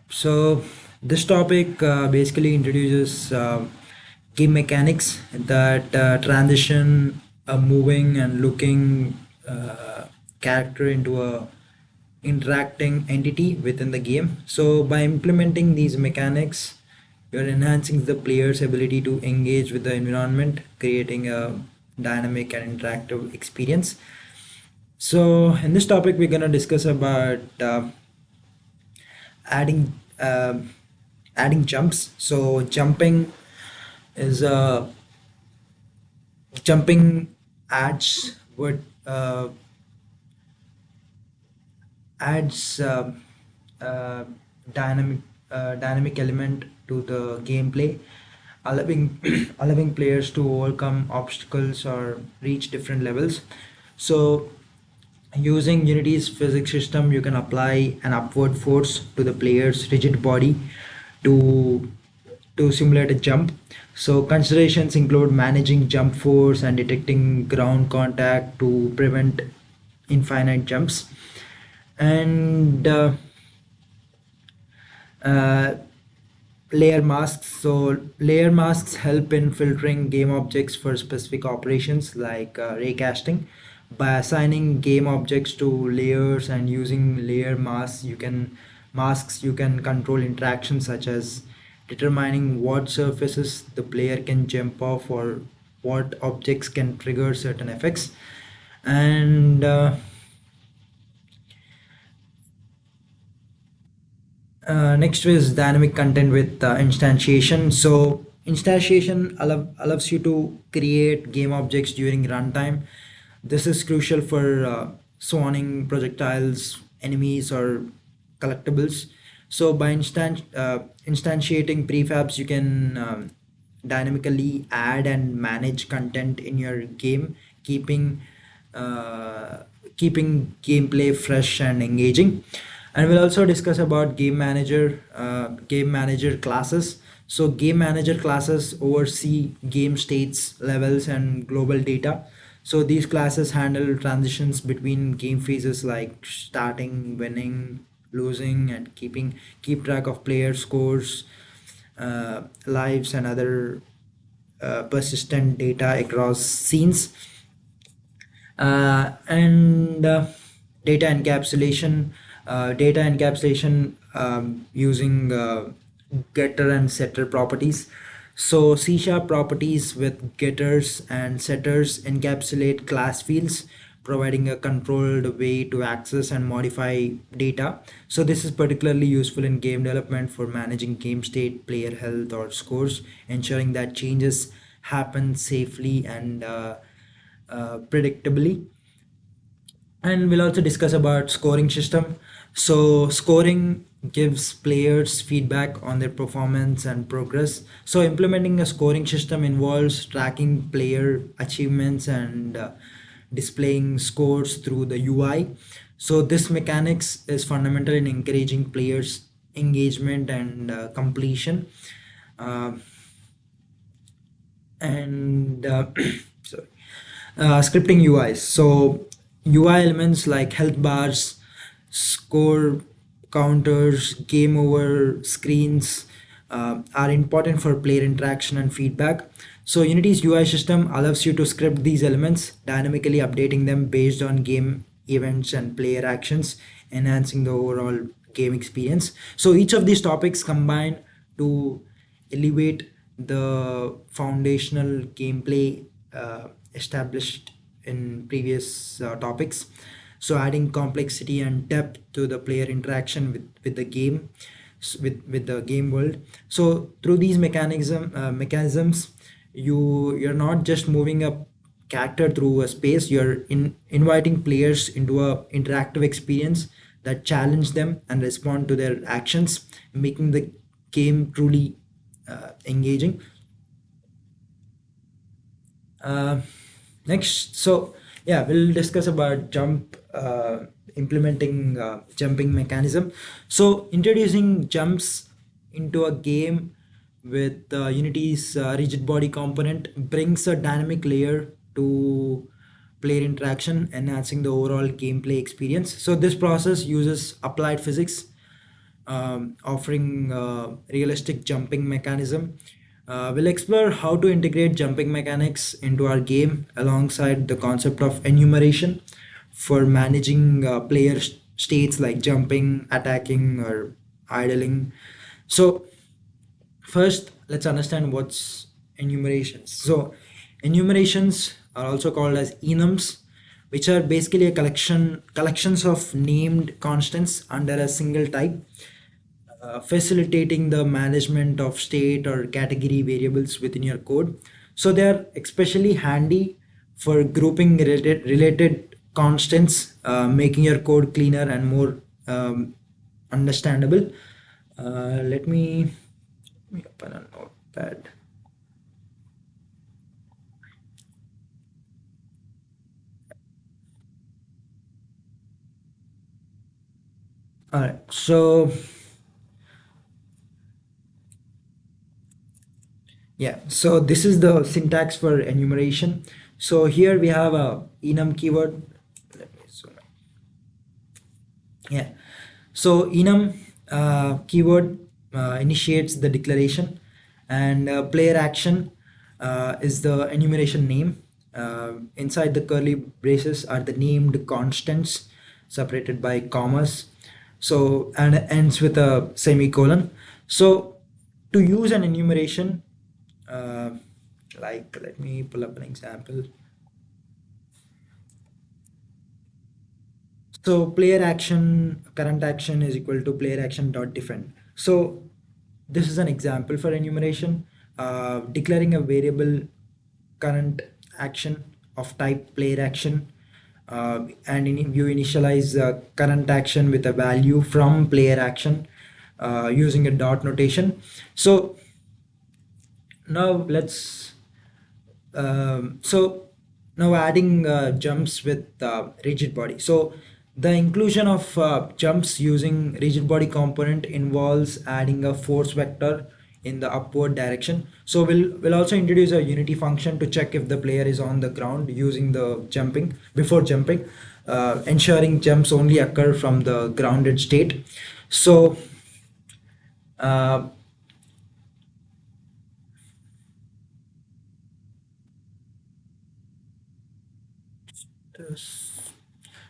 So this topic basically introduces game mechanics that transition a moving and looking character into a interacting entity within the game. So by implementing these mechanics, you're enhancing the player's ability to engage with the environment, creating a dynamic and interactive experience. So in this topic, we're gonna discuss about adding adding jumps. So is jumping adds what adds uh, dynamic dynamic element to the gameplay, allowing allowing players to overcome obstacles or reach different levels. So using Unity's physics system, you can apply an upward force to the player's rigid body to simulate a jump. So considerations include managing jump force and detecting ground contact to prevent infinite jumps. And uh, layer masks. So layer masks help in filtering game objects for specific operations like raycasting. By assigning game objects to layers and using layer masks, you can control interactions such as determining what surfaces the player can jump off or what objects can trigger certain effects. And next is dynamic content with instantiation. So instantiation allows you to create game objects during runtime. This is crucial for spawning projectiles, enemies, or collectibles. So by instantiating prefabs, you can dynamically add and manage content in your game, keeping uh, keeping gameplay fresh and engaging. And we'll also discuss about game manager classes. So game manager classes oversee game states, levels, and global data. So these classes handle transitions between game phases like starting, winning, losing, and keep track of player scores, lives, and other persistent data across scenes. And data encapsulation using getter and setter properties. So C# properties with getters and setters encapsulate class fields, providing a controlled way to access and modify data. So this is particularly useful in game development for managing game state, player health, or scores, ensuring that changes happen safely and predictably. And we'll also discuss about scoring system. So scoring gives players feedback on their performance and progress. So implementing a scoring system involves tracking player achievements and displaying scores through the UI. So this mechanics is fundamental in encouraging players engagement and completion. uh, and sorry. Scripting UIs. So UI elements like health bars, score counters, game over screens are important for player interaction and feedback. So Unity's UI system allows you to script these elements, dynamically updating them based on game events and player actions, enhancing the overall game experience. So each of these topics combine to elevate the foundational gameplay established in previous topics. So adding complexity and depth to the player interaction with the game, with the game world. So through these mechanisms, you're not just moving a character through a space, you're inviting players into a interactive experience that challenge them and respond to their actions, making the game truly engaging. uh, Next, so yeah, we'll discuss about implementing jumping mechanism. So introducing jumps into a game with Unity's rigid body component brings a dynamic layer to player interaction, enhancing the overall gameplay experience. So this process uses applied physics offering realistic jumping mechanism. We'll explore how to integrate jumping mechanics into our game alongside the concept of enumeration for managing player states like jumping, attacking, or idling. So first, let's understand what's enumerations. So enumerations are also called as enums, which are basically a collections of named constants under a single type, facilitating the management of state or category variables within your code. So they are especially handy for grouping related constants, making your code cleaner and more understandable. Let me open a notepad. All right, so yeah, so this is the syntax for enumeration. So here we have a enum keyword. Let me zoom in. Yeah, so enum keyword initiates the declaration, and player action is the enumeration name. Inside the curly braces are the named constants separated by commas. So and it ends with a semicolon. So to use an enumeration, uh, like let me pull up an example. So player action current action is equal to player action dot defend. So this is an example for enumeration, declaring a variable current action of type player action, and you initialize current action with a value from player action using a dot notation. So now so now adding jumps with rigid body. So the inclusion of jumps using rigid body component involves adding a force vector in the upward direction. So we'll also introduce a unity function to check if the player is on the ground using the jumping before jumping, ensuring jumps only occur from the grounded state. So uh,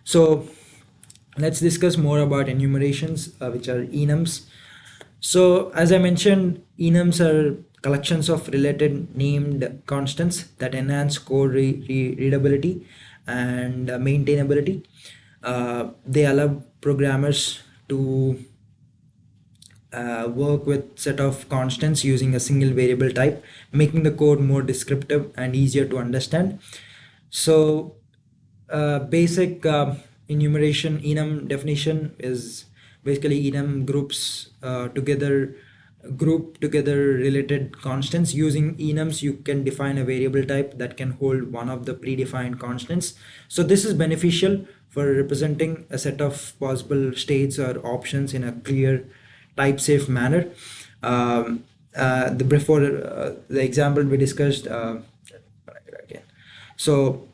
so let's discuss more about enumerations, which are enums. So as I mentioned, enums are collections of related named constants that enhance code readability and maintainability. They allow programmers to work with set of constants using a single variable type, making the code more descriptive and easier to understand. So basic enumeration enum definition is basically enum group together related constants. Using enums you can define a variable type that can hold one of the predefined constants. So this is beneficial for representing a set of possible states or options in a clear type safe manner. The example we discussed again. So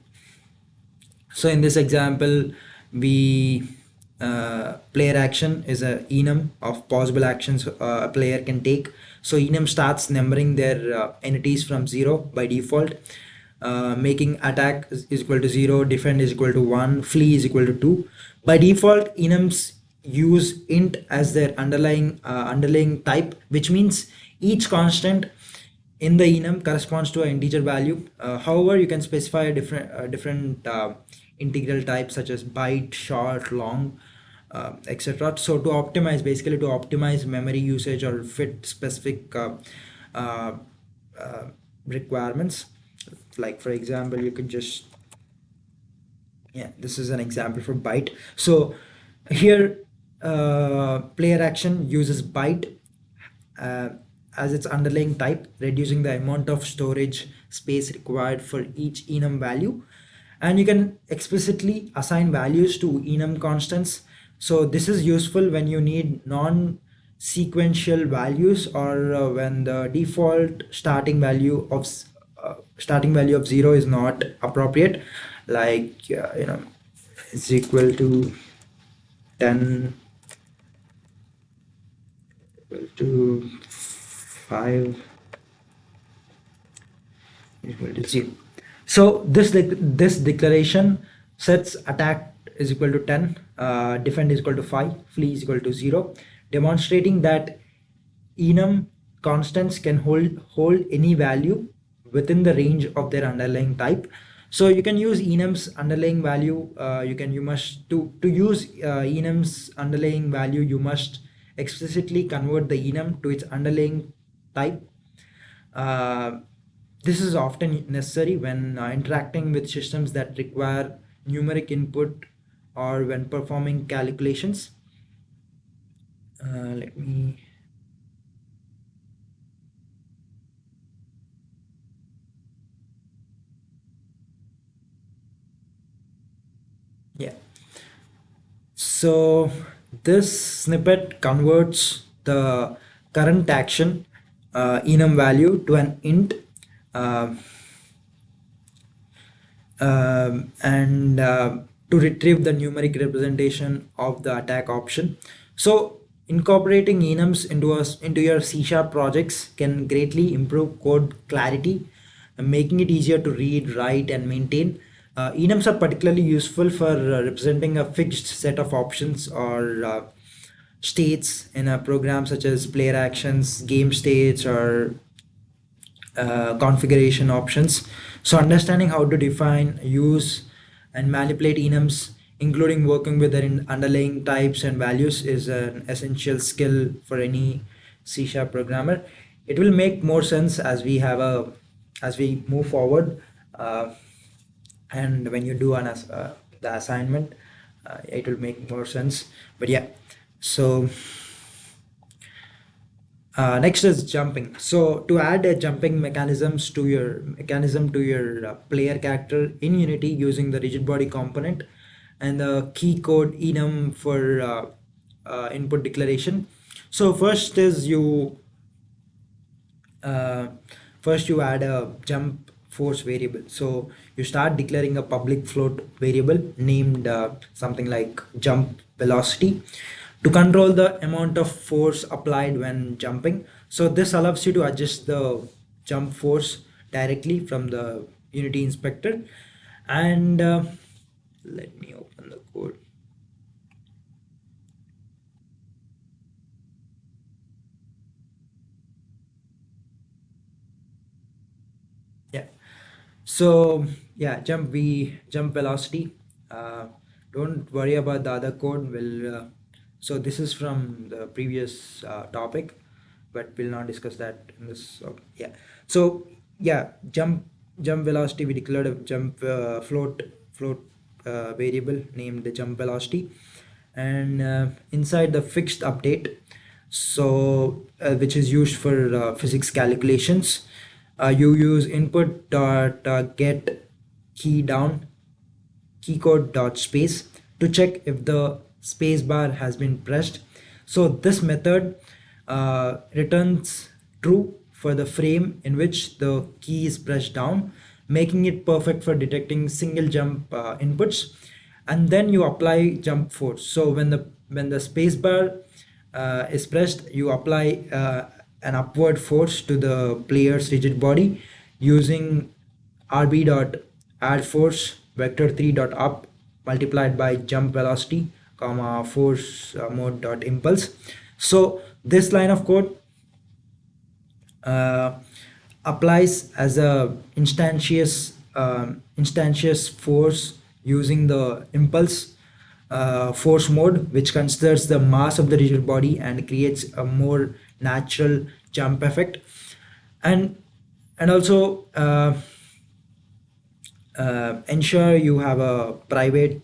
in this example, we player action is a enum of possible actions a player can take. So enum starts numbering their entities from 0 by default, making attack is equal to 0, defend is equal to 1, flee is equal to 2. By default, enums use int as their underlying type, which means each constant in the enum corresponds to an integer value. However, you can specify a different integral types such as byte, short, long, etc. So to optimize memory usage or fit specific uh, requirements. Like for example, you could just, yeah, this is an example for byte. So here player action uses byte uh, as its underlying type, reducing the amount of storage space required for each enum value. And you can explicitly assign values to enum constants. So this is useful when you need non-sequential values, or when the default starting value of 0 is not appropriate, like is equal to 10 equal to 5 equal to 0. So this declaration sets attack is equal to 10, defend is equal to 5, flee is equal to 0, demonstrating that enum constants can hold any value within the range of their underlying type. So you can use enum's underlying value. You must to use enum's underlying value. You must explicitly convert the enum to its underlying type. This is often necessary when interacting with systems that require numeric input or when performing calculations. Let me yeah. So this snippet converts the current action enum value to an int uh, and to retrieve the numeric representation of the attack option. So incorporating enums into your C# projects can greatly improve code clarity, making it easier to read, write, and maintain. Enums are particularly useful for representing a fixed set of options or states in a program, such as player actions, game states, or configuration options. So understanding how to define, use, and manipulate enums, including working with their underlying types and values, is an essential skill for any C# programmer. It will make more sense as we move forward, and when you do the assignment, it will make more sense. But yeah, so next is jumping. So to add a jumping mechanism to your player character in Unity using the Rigidbody component and the key code enum for input declaration. So first you add a jump force variable. So you start declaring a public float variable named something like jump velocity to control the amount of force applied when jumping. So this allows you to adjust the jump force directly from the Unity inspector. And let me open the code. Yeah. So yeah, jump velocity. Don't worry about the other code. So this is from the previous topic, but we'll not discuss that in this. So, yeah. So yeah, jump velocity. We declared a jump float variable named the jump velocity, and inside the fixed update, so which is used for physics calculations. You use input dot get key down keycode dot space to check if the space bar has been pressed. So this method returns true for the frame in which the key is pressed down, making it perfect for detecting single jump inputs. And then you apply jump force. So when the space bar is pressed, you apply an upward force to the player's rigid body using rb dot add force vector 3 dot up multiplied by jump velocity comma force mode dot impulse. So this line of code uh, applies as a instantious force using the impulse force mode, which considers the mass of the rigid body and creates a more natural jump effect. And also ensure you have a private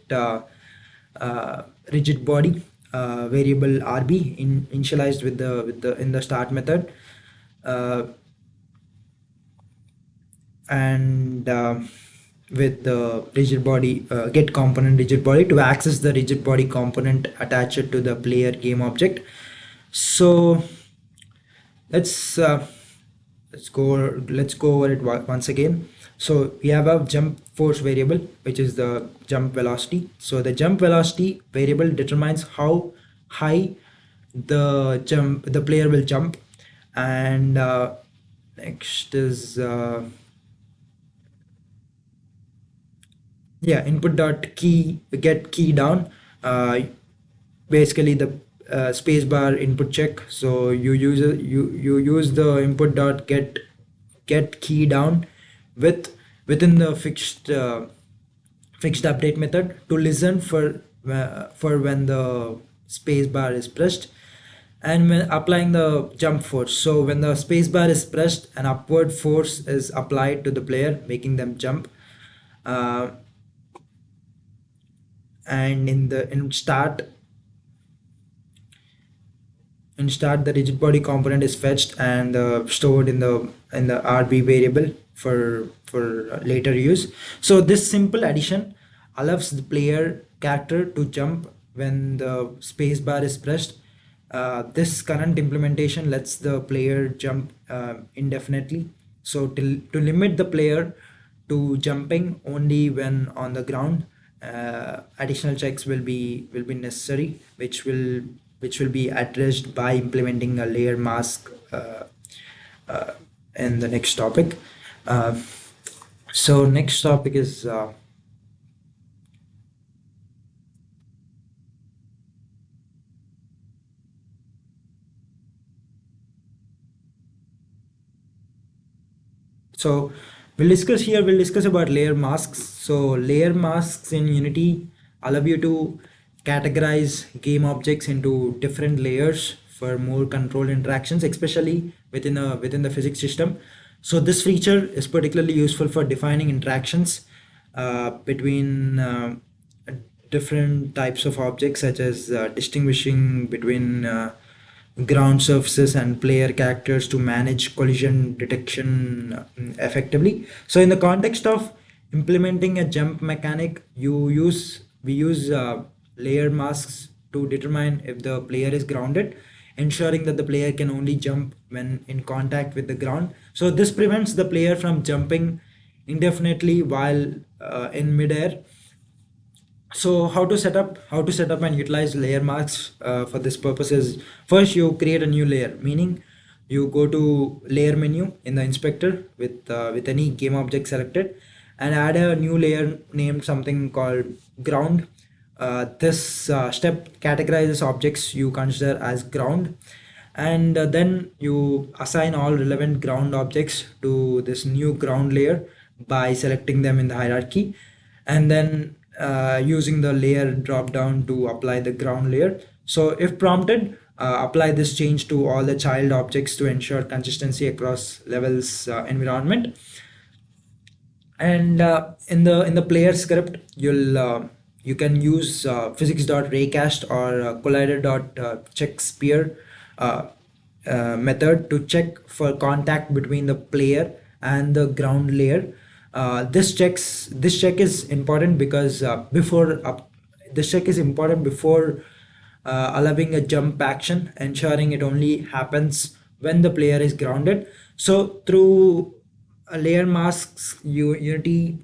rigid body variable rb initialized with the in the start method, and with the rigid body get component rigid body to access the rigid body component attached to the player game object. So let's go over it once again. So we have a jump force variable, which is the jump velocity. So the jump velocity variable determines how high the player will jump. And next is yeah, input dot key get key down. Basically the spacebar input check. So you use the input dot get key down within the fixed update method to listen for when the spacebar is pressed, and when applying the jump force. So when the spacebar is pressed, an upward force is applied to the player, making them jump. uh, and in start, the rigid body component is fetched and stored in the RB variable for later use. So this simple addition allows the player character to jump when the space bar is pressed. This current implementation lets the player jump indefinitely. So to limit the player to jumping only when on the ground, additional checks will be necessary, which will be addressed by implementing a layer mask uh, in the next topic. Uh, so next topic is so we'll discuss about layer masks. So layer masks in Unity allow you to categorize game objects into different layers for more controlled interactions, especially within the physics system. So this feature is particularly useful for defining interactions between different types of objects, such as distinguishing between ground surfaces and player characters to manage collision detection effectively. So in the context of implementing a jump mechanic, we use layer masks to determine if the player is grounded, ensuring that the player can only jump when in contact with the ground. So this prevents the player from jumping indefinitely while in midair. So how to set up and utilize layer masks for this purpose is: first you create a new layer, meaning you go to layer menu in the inspector with any game object selected, and add a new layer named something called ground. This step categorizes objects you consider as ground, and then you assign all relevant ground objects to this new ground layer by selecting them in the hierarchy, and then using the layer drop down to apply the ground layer. So if prompted, apply this change to all the child objects to ensure consistency across levels environment. And in the player script, you can use physics.raycast or collider.check sphere method to check for contact between the player and the ground layer. This check is important because this check is important before allowing a jump action, ensuring it only happens when the player is grounded. So through layer masks, Unity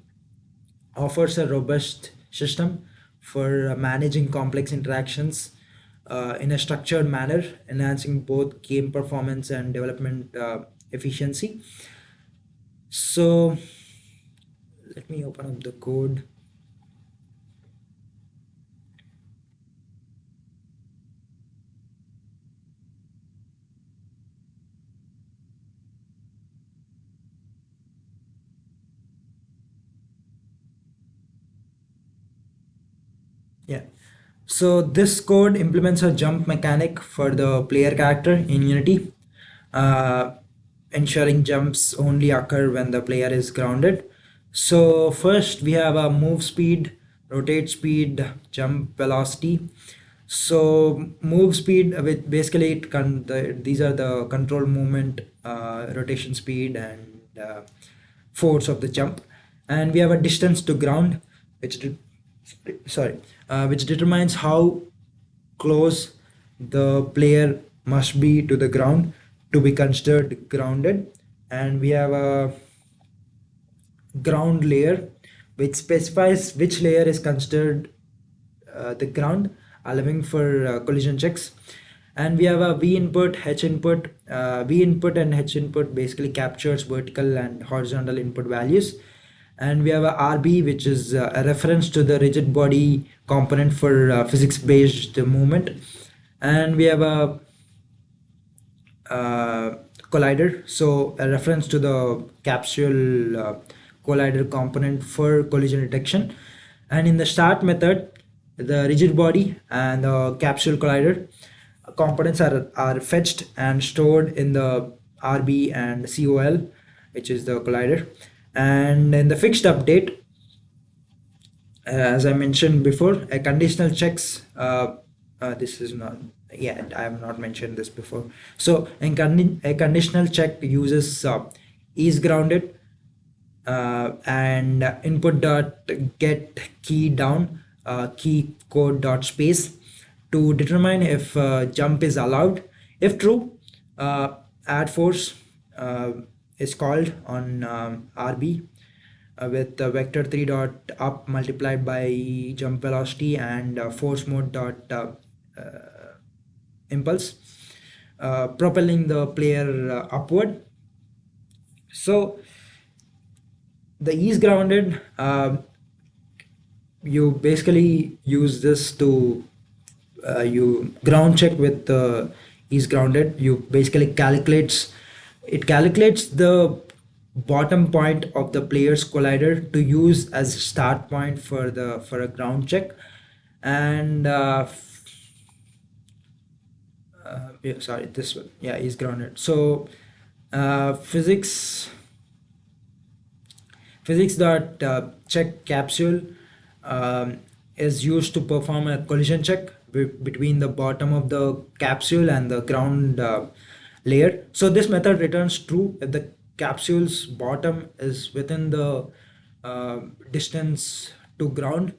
offers a robust system for managing complex interactions in a structured manner, enhancing both game performance and development efficiency. So let me open up the code. Yeah. So this code implements a jump mechanic for the player character in Unity, uh, ensuring jumps only occur when the player is grounded. So first we have a move speed, rotate speed, jump velocity. So move speed, with basically these are the control movement, rotation speed, and force of the jump. And we have a distance to ground, which sorry, which determines how close the player must be to the ground to be considered grounded. And we have a ground layer, which specifies which layer is considered the ground, allowing for collision checks. And we have a V input, H input. V input and H input basically captures vertical and horizontal input values. And we have a RB, which is a reference to the rigid body component for physics-based movement. And we have a collider, so a reference to the capsule collider component for collision detection. And in the start method, the rigid body and the capsule collider components are fetched and stored in the RB and COL, which is the collider. And in the fixed update, as I mentioned before, a conditional checks. This is not. Yeah, I have not mentioned this before. So, a conditional check uses is grounded and input dot get key down key code dot space to determine if jump is allowed. If true, add force is called on RB with vector 3 dot up multiplied by jump velocity and force mode dot impulse, propelling the player upward. So the ease grounded, you basically use this to you ground check with the ease grounded. You basically calculates the bottom point of the player's collider to use as start point for a ground check. And yeah, sorry, this one, yeah, is grounded. So physics dot check capsule is used to perform a collision check between the bottom of the capsule and the ground layer. So this method returns true if the capsule's bottom is within the distance to ground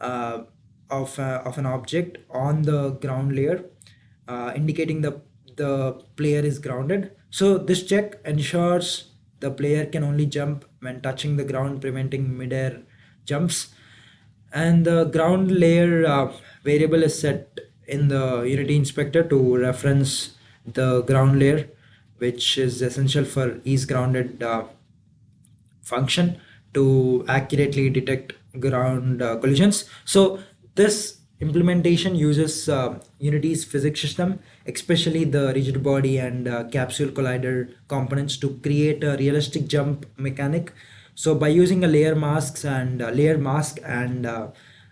of an object on the ground layer, indicating the player is grounded. So this check ensures the player can only jump when touching the ground, preventing midair jumps. And the ground layer variable is set in the Unity inspector to reference the ground layer, which is essential for ease grounded function to accurately detect ground collisions. So this implementation uses Unity's physics system, especially the rigid body and capsule collider components, to create a realistic jump mechanic. So by using a layer mask and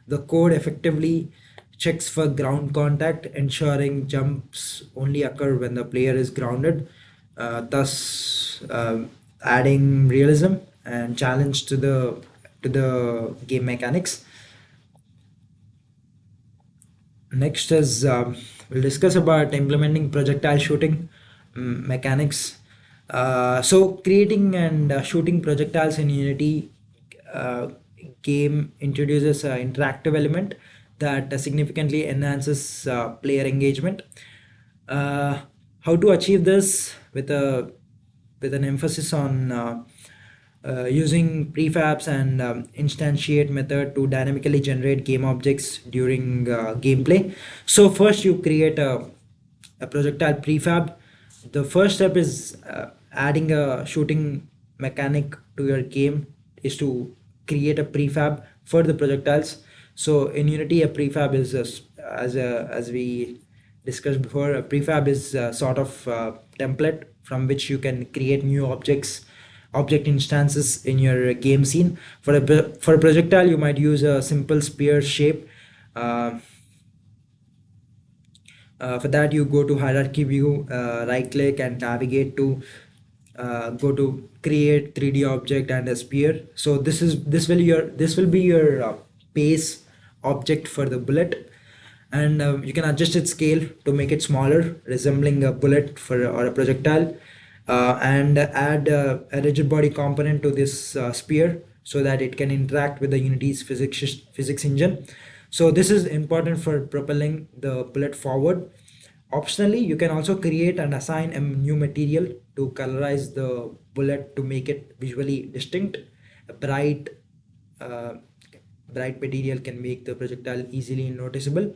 the code effectively checks for ground contact, ensuring jumps only occur when the player is grounded, thus adding realism and challenge to the game mechanics. Next is we'll discuss about implementing projectile shooting mechanics. So creating and shooting projectiles in Unity game introduces an interactive element that significantly enhances player engagement. How to achieve this with an emphasis on using prefabs and instantiate method to dynamically generate game objects during gameplay. So first you create a projectile prefab. The first step is adding a shooting mechanic to your game is to create a prefab for the projectiles. So in Unity, a prefab is as we discussed before, a prefab is a sort of template from which you can create new object instances in your game scene. For a projectile, you might use a simple spear shape. For that, you go to hierarchy view, right click and navigate to go to create 3D object and a spear. So this will be your base object for the bullet, and you can adjust its scale to make it smaller, resembling a bullet or a projectile, and add a rigid body component to this spear so that it can interact with the Unity's physics engine. So this is important for propelling the bullet forward. Optionally, you can also create and assign a new material to colorize the bullet to make it visually distinct. A bright material can make the projectile easily noticeable.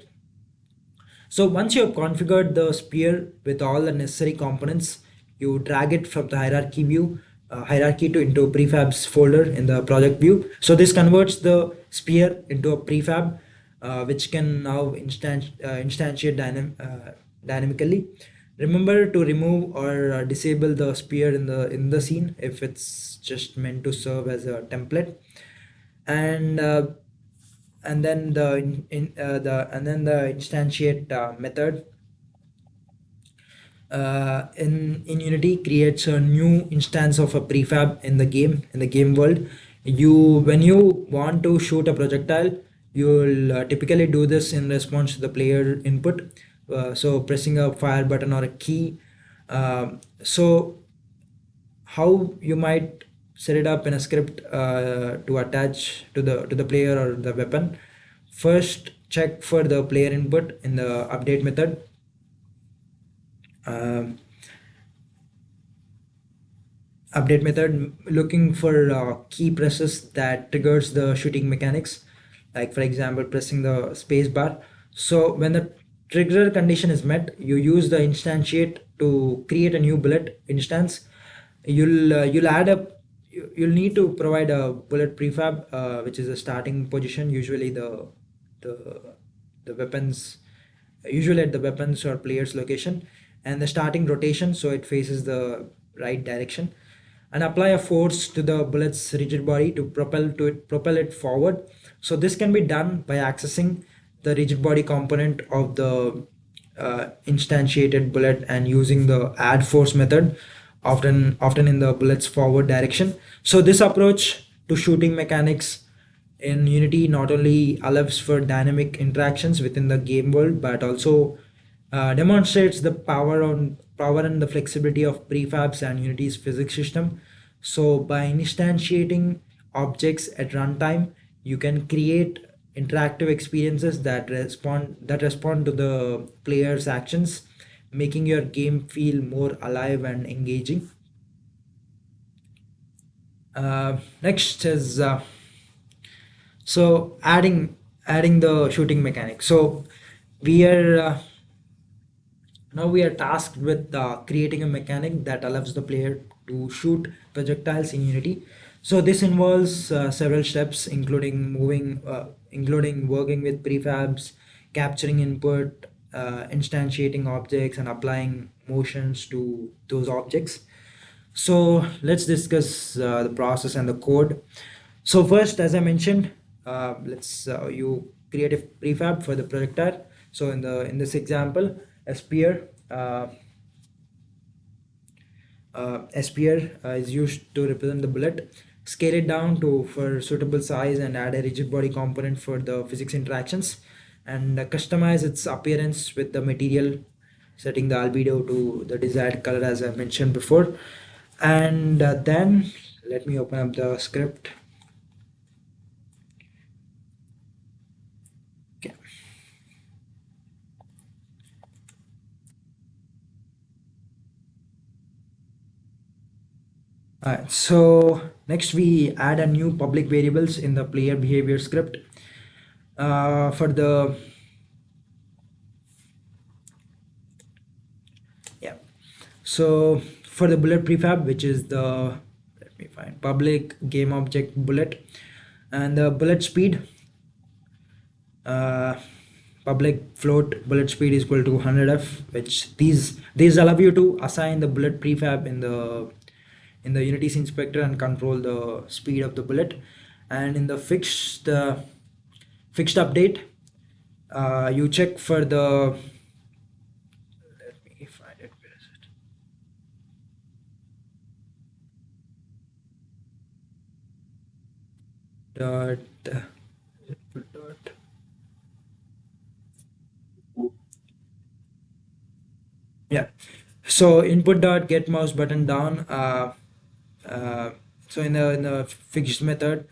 So once you have configured the sphere with all the necessary components, you drag it from the hierarchy view, hierarchy to into prefabs folder in the project view. So this converts the sphere into a prefab, which can now instantiate dynamically. Remember to remove or disable the sphere in the scene if it's just meant to serve as a template. And and then the instantiate method in Unity creates a new instance of a prefab in the game world. When you want to shoot a projectile, you'll typically do this in response to the player input, so pressing a fire button or a key. So how you might set it up in a script to attach to the player or the weapon. First, check for the player input in the update method. um, Update method, looking for key presses that triggers the shooting mechanics, like for example pressing the space bar. So when the trigger condition is met, you use the instantiate to create a new bullet instance. You'll need to provide a bullet prefab, which is a starting position, usually the the weapons usually at the weapons or player's location, and the starting rotation so it faces the right direction, and apply a force to the bullet's rigid body to propel it forward. So this can be done by accessing the rigid body component of the instantiated bullet and using the add force method, often in the bullet's forward direction. So this approach to shooting mechanics in Unity not only allows for dynamic interactions within the game world, but also demonstrates the power and the flexibility of prefabs and Unity's physics system. So by instantiating objects at runtime, you can create interactive experiences that respond to the player's actions, making your game feel more alive and engaging. Next is so adding the shooting mechanic. So we are now we are tasked with creating a mechanic that allows the player to shoot projectiles in Unity. So this involves several steps, including working with prefabs, capturing input, instantiating objects, and applying motions to those objects. So let's discuss the process and the code. So first, as I mentioned, let's you create a prefab for the projectile. So in this example, a spear is used to represent the bullet. Scale it down to for suitable size and add a rigid body component for the physics interactions, and customize its appearance with the material, setting the albedo to the desired color as I mentioned before. And then let me open up the script. Okay. Alright, so next we add a new public variables in the player behavior script. For the So for the bullet prefab, which is the, let me find, public game object bullet, and the bullet speed, public float bullet speed is equal to 100f, which these allow you to assign the bullet prefab in the Unity inspector and control the speed of the bullet. And in the fixed update, you check for the, let me find it, where is it, dot yeah, so input dot get mouse button down. So in the fixed method,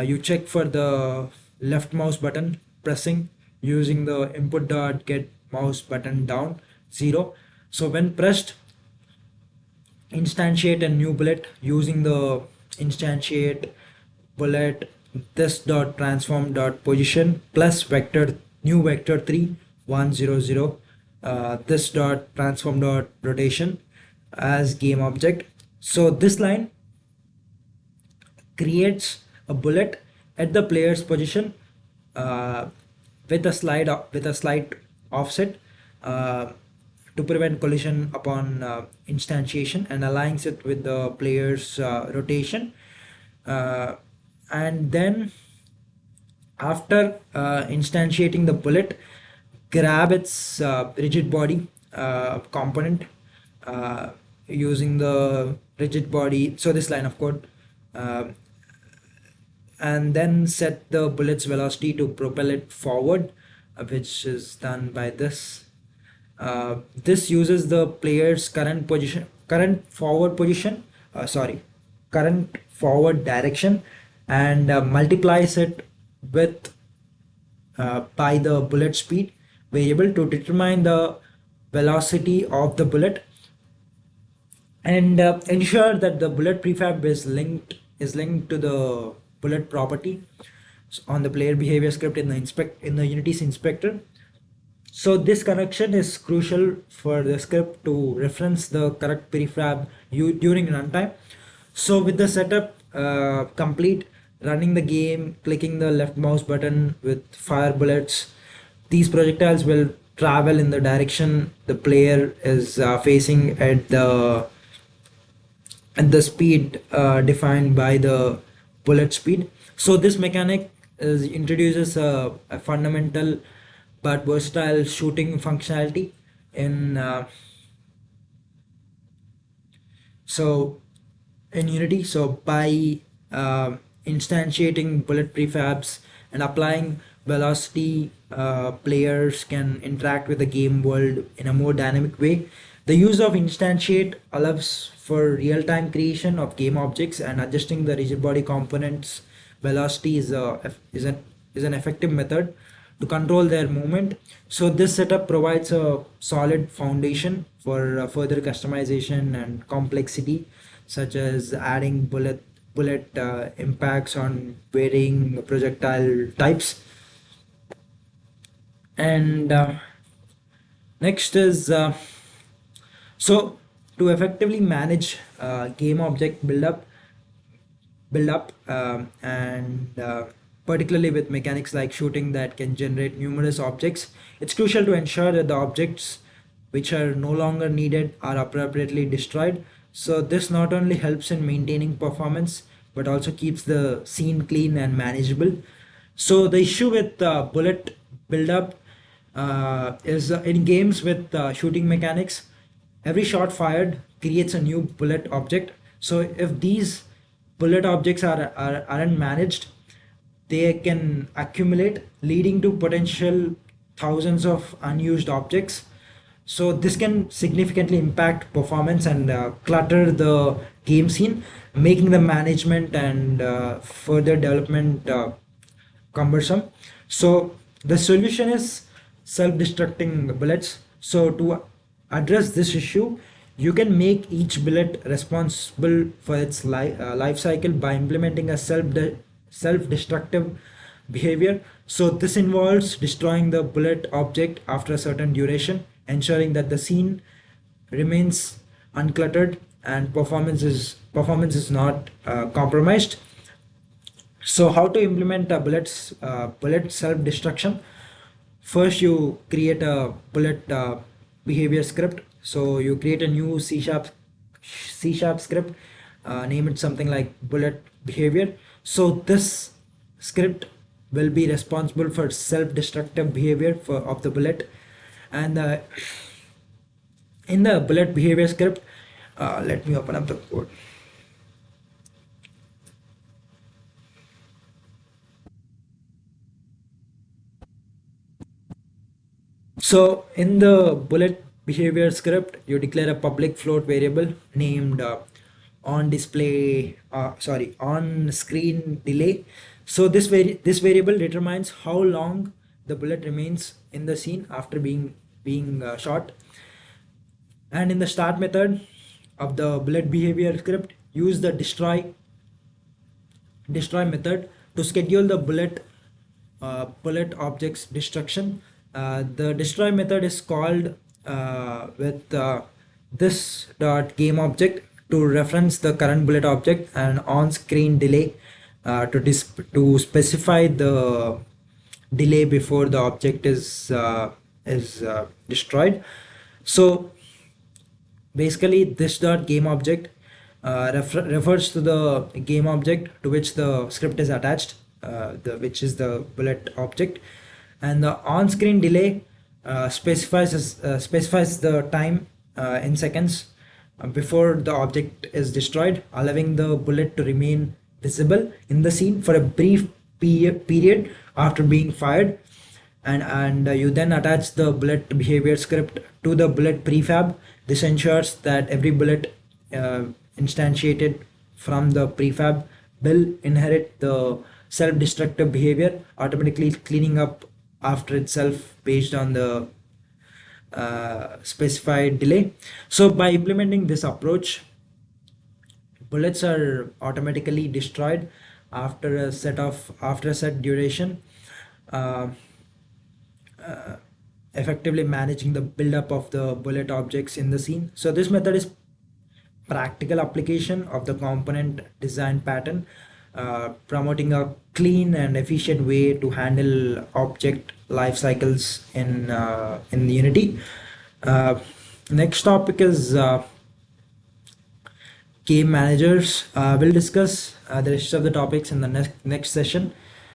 you check for the left mouse button pressing using the input dot get mouse button down 0. So when pressed, instantiate a new bullet using the instantiate bullet this dot transform dot position plus vector new vector 3 100 this dot transform dot rotation as game object. So this line creates a bullet at the player's position uh, with a slight offset uh, to prevent collision upon instantiation, and aligns it with the player's rotation. uh, and then after instantiating the bullet, grab its rigid body component uh, using the rigid body, so this line of code, uh, and then set the bullet's velocity to propel it forward, which is done by this. This uses the player's current forward direction, and multiplies it with by the bullet speed variable to determine the velocity of the bullet, and ensure that the bullet prefab is linked to the bullet property on the player behavior script in the Unity's inspector. So this connection is crucial for the script to reference the correct prefab during runtime. So with the setup complete, running the game, clicking the left mouse button with fire bullets, these projectiles will travel in the direction the player is facing at the speed defined by the bullet speed. So this mechanic introduces a fundamental but versatile shooting functionality in so in Unity. So by instantiating bullet prefabs and applying velocity, players can interact with the game world in a more dynamic way. The use of instantiate allows for real-time creation of game objects, and adjusting the rigid body components velocity is an effective method to control their movement. So this setup provides a solid foundation for further customization and complexity, such as adding bullet impacts on varying projectile types. And next is so to effectively manage game object build up and particularly with mechanics like shooting that can generate numerous objects, it's crucial to ensure that the objects which are no longer needed are appropriately destroyed. So this not only helps in maintaining performance but also keeps the scene clean and manageable. So the issue with bullet buildup is in games with shooting mechanics, every shot fired creates a new bullet object. So if these bullet objects aren't managed, they can accumulate, leading to potential thousands of unused objects. So this can significantly impact performance and clutter the game scene, making the management and further development cumbersome. So the solution is self-destructing bullets. So to address this issue, you can make each bullet responsible for its life cycle by implementing a self-destructive behavior. So this involves destroying the bullet object after a certain duration, ensuring that the scene remains uncluttered and performance is not compromised. So how to implement a bullet self-destruction? First, you create a bullet behavior script. So you create a new C# script, name it something like bullet behavior. So this script will be responsible for self-destructive behavior of the bullet. And in the bullet behavior script, let me open up the code. So in the bullet behavior script, you declare a public float variable named on screen delay. So this variable determines how long the bullet remains in the scene after being shot. And in the start method of the bullet behavior script, use the destroy method to schedule the bullet object's destruction The destroy method is called with this dot game object to reference the current bullet object and on-screen delay to specify the delay before the object is destroyed. So basically, this dot game object refers to the game object to which the script is attached, which is the bullet object, and the on-screen delay specifies the time in seconds before the object is destroyed, allowing the bullet to remain visible in the scene for a brief period after being fired. And you then attach the bullet behavior script to the bullet prefab. This ensures that every bullet instantiated from the prefab will inherit the self-destructive behavior, automatically cleaning up after itself based on the specified delay. So by implementing this approach, bullets are automatically destroyed after a set duration, effectively managing the buildup of the bullet objects in the scene. So this method is practical application of the component design pattern, promoting a clean and efficient way to handle object life cycles in Unity. Next topic is game managers. We'll discuss the rest of the topics in the next session.